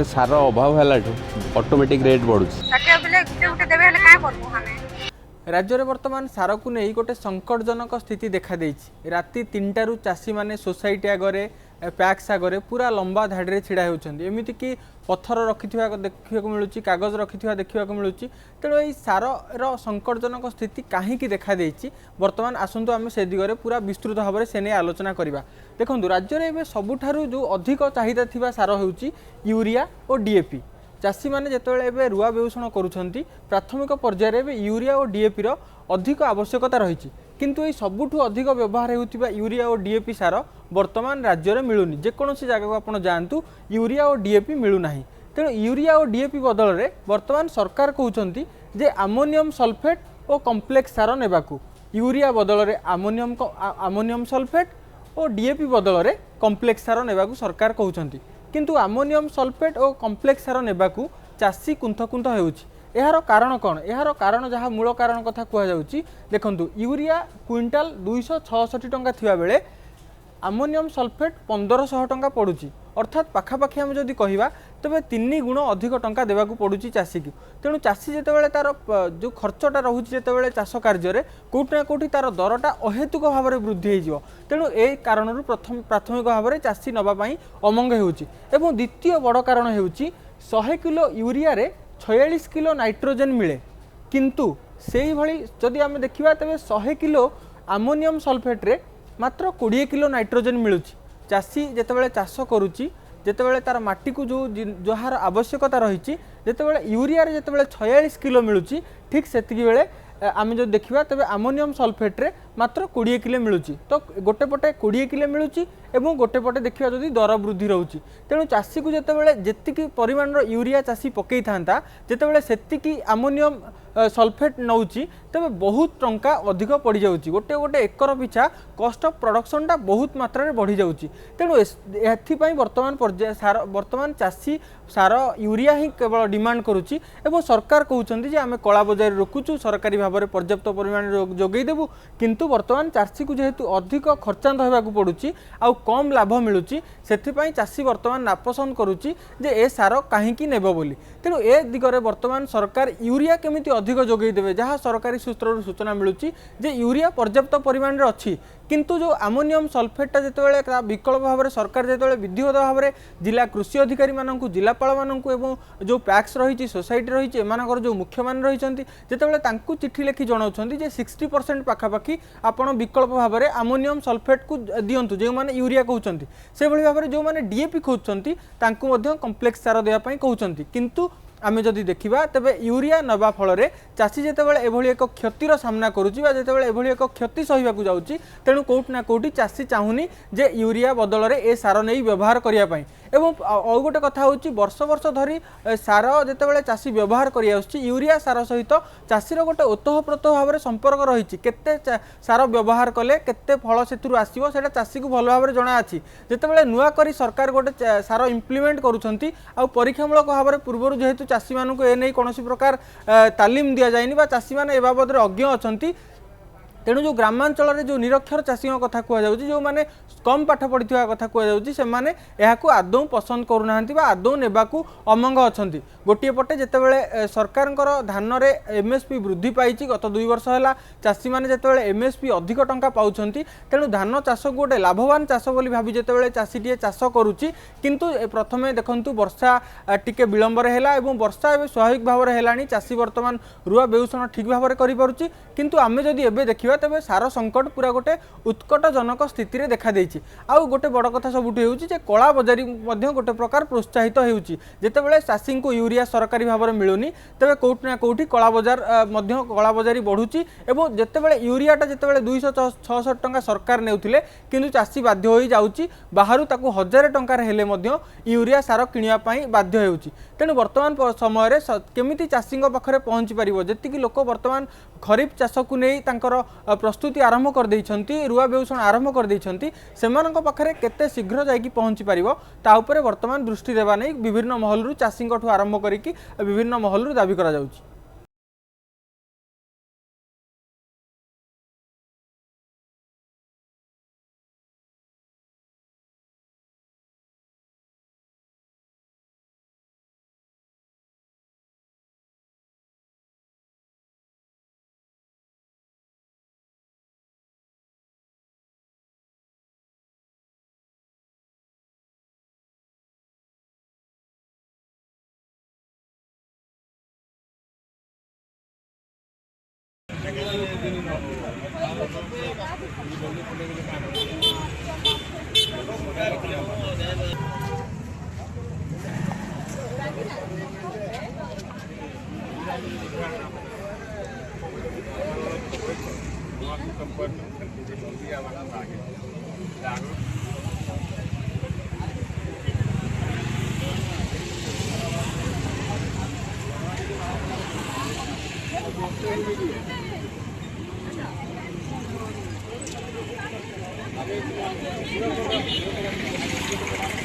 Market सार अभाव है ऑटोमेटिक रेट बढ़ुଛି। राज्य में बर्तमान सार को नहीं गोटे संकटजनक स्थिति देखा देछि। राति 3टारू चाषी मैंने सोसाइटी आगे पैक्स आगे पूरा लंबा धाड़ी छिड़ा होती एमती कि पत्थर रखि देखा मिलूँ, कागज रखि देखा मिलूँ। तेणु यही सार संकटजनक स्थिति कहीं देखा देछि बर्तमान आसतु आम से दिगरे पूरा विस्तृत भाव में से आलोचना करवा। देखो राज्य में सबुठारु जो अधिक चाहिदा थिबा सार होउची यूरिया और डीएपी। चाषी मैंने जिते रुआ बेऊषण करुँच प्राथमिक पर्यायर में यूरिया और डीएपी अधिक आवश्यकता रही, किंतु ये सबुठु अधिक व्यवहार होता यूरिया और डीएपी सार वर्तमान राज्य में मिलूनी। जेकोसी जगह को आप जातु यूरिया और डीएपी मिलूना। तेणु यूरिया और डीएपी बदल में वर्तमान सरकार कहते जे आमोनियम सल्फेट और कम्प्लेक्स सार नेबाकू। यूरिया बदल में आमोनियम सल्फेट और डीएपी बदल में कम्प्लेक्स सार नेबाकू सरकार कहते, किंतु आमोनियम सल्फेट और कम्प्लेक्स सार नेबाकू चाषी कुंथ कुंथ होउछि। यार कारण कौन? यार कारण जहाँ मूल कारण कथा कहुच्छी देखु यूरिया क्विंटाल 266 टंका थिबा बेले आमोनियम सल्फेट 1500 टंका पड़ुची। अर्थात पाखापाखि आम जदि कहवा तेज 3 गुण अधिक टंका देवाक पड़ुची चाषी को। तेणु चाषी जितेबाला तार जो खर्चटा रोचे जितेबाला चाष कार्य कौटि ना कौटि तार दरटा अहेतुक भाव में वृद्धि हो। तेणु ए कारण प्राथमिक भाव में चाषी नापी अमंग होउची। एवं द्वितीय बड़ कारण होउची 100 किलो यूरिया रे 46 किलो नाइट्रोजेन मिले, किंतु से भली जदि आम देखा तेज 100 किलो आमोनियम सल्फेट रे मात्र 20 किलो नाइट्रोजेन मिलूची। चाषी जितेबाला चाष करुच्ची जितेबाला तार माटी को जो जहार आवश्यकता रही जितेबाला यूरिया रे जितेबाला 46 किलो मिलूची, ठीक सेतिकी बेले आम जो देखा तेज आमोनियम सल्फेट रे मात्र 20 किलो मिलूची। तो गोटे पटे 20 किलो मिलूची एवं गोटे पटे देखा जदि दर वृद्धि रोचे। तेणु चाषी को जितेबाला जेतिकी परिमाण यूरिया चाषी पकई था जितेबाला सेतिकी आमोनियम सल्फेट नौची तेज बहुत टंका अधिक पड़ जाऊँगी। गोटे गोटे एकर पिछा कस्ट ऑफ प्रोडक्शनटा बहुत मात्रा रे बढ़ी जाऊँगी। तेणु एथिपाई वर्तमान चाषी सार यूरिया ही केवल डिमांड करुच्ची एवं सरकार कहते हैं आम कला बजार रोकुचु सरकारी भाव में पर्याप्त परिमाण जोगेदेबू, किंतु वर्तमान चाषी को जेहेतु अधिक खर्चांत होगाकू पड़ुची आउ कम लाभ मिलूची सेथिपाई चाषी वर्तमान नापसंद करुच्ची जे ए सार कहीं नेब बोली। तेणु ए दिगरे वर्तमान सरकार यूरिया केमिति अधिक जोगेदेवे जहाँ सरकारी सूत्र सूचना मिलूची जे यूरिया पर्याप्त परिमाण में अच्छी, किंतु जो आमोनियम सल्फेटा जितेबाला विकल्प भाव में सरकार जितेबाला विधिवत भाव में जिला कृषि अधिकारी मानू जिलापाल मानू एवं जो पैक्स रही सोसाइटी रही एमानकर जो मुख्य मान रही जितेबाला चिठी लिखि जनाऊँ जे 60% पाखापाखि आपण विकल्प भाव में आमोनियम सल्फेट को दिंतु जो मैंने यूरिया कहते से भाव में जो मैंने डीएपी खोजुंट कम्प्लेक्स सार देवाई कहते। किंतु आम जदि देखा तेरे यूरिया नवा फल चाषी जितेबाला एभली एक क्षतिर सामना करुच्ची जितेबाला एभली एक क्षति सहिबाकू जाउची, तेणु कोउठी ना कोउठी चाषी चाहूनी जे यूरिया बदल में ए सार नहीं व्यवहार करने। एवं आउ गोटे कथा होची वर्ष वर्ष धरी सार जितेबाला चाषी व्यवहार कर यूरिया सार सहित चाषीर गोटे ओतःप्रोत भाव में संपर्क रही केते सार व्यवहार कले केते फल से आसो से चाषी को भल भाव में जना अच्छी। जितेबाला नुआ करी सरकार गोटे सार इम्प्लीमेंट करुँच आ परीक्षामूलक भाव में पूर्व जेहेतु चाषी मानक एने कौन प्रकार तालीम दि जाए चाषी मैंने ए बाबद अज्ञ अच्छा। तेणु जो ग्रामांचल जो निरक्षर चाषी कथा कहुच्छी जो मैंने कम पाठ पढ़ी कथा कहुच्छी से आदौ पसंद करूना आदौ नेबाकू अमंग अच्छा। गोटे पटे जितेबाला सरकार धान में एमएसपी वृद्धि पाई गत 2 वर्ष है चाषी मैंने जितेबाला एमएसपी अधिक टंका पाँच तेणु धान चाष को गोटे लाभवान चाष बोली भावी जितेबाला चाषीटे चाष करुच्ची, किंतु प्रथमे देखंतु वर्षा टिके विलंबर है वर्षा ए स्वाभाविक भाव में है चाषी वर्तमान रुआ बेऊषण ठीक भाव में करिपारुची। किंतु आमे जदि एबे देखिबा तेबे सार संकट पूरा गोटे उत्कटजनक स्थिति रे देखा देइछि। आउ गोटे बड़ कथा सबुठी होउछि जे कला बजारी मध्य गोटे प्रकार प्रोत्साहित होउछि जेतेबेले चाषी को यूरिया सरकारी भाव में मिलुनी तेबे कोउठी ना कोउठी कला बजारी बढ़ुछि एवं जेतेबेले यूरियाटा जेतेबेले 266 टंका सरकार नेउथिले किंतु चाषी बाध्य होई जाउछि बाहरु ताकू 1000 टंका रे हेले मध्य यूरिया सार किनिया पई बाध्य होउछि। तेणु वर्तमान समय रे केमिति चाषी पाखरे पहुँची पारिबो जेतिकी लोक वर्तमान खरीफ चाष को नहीं तांकर प्रस्तुति आरंभ कर देइछंती रुआ बेऊषण आरंभ कर देइछंती सेमानक पाखरे केते शीघ्र जाइकी पहुँची पारिबो ता उपरे वर्तमान दृष्टि देबा नै विभिन्न महलरु चाषींकठू आरंभ करिकी विभिन्न महलरु दाबी करा जाउछि।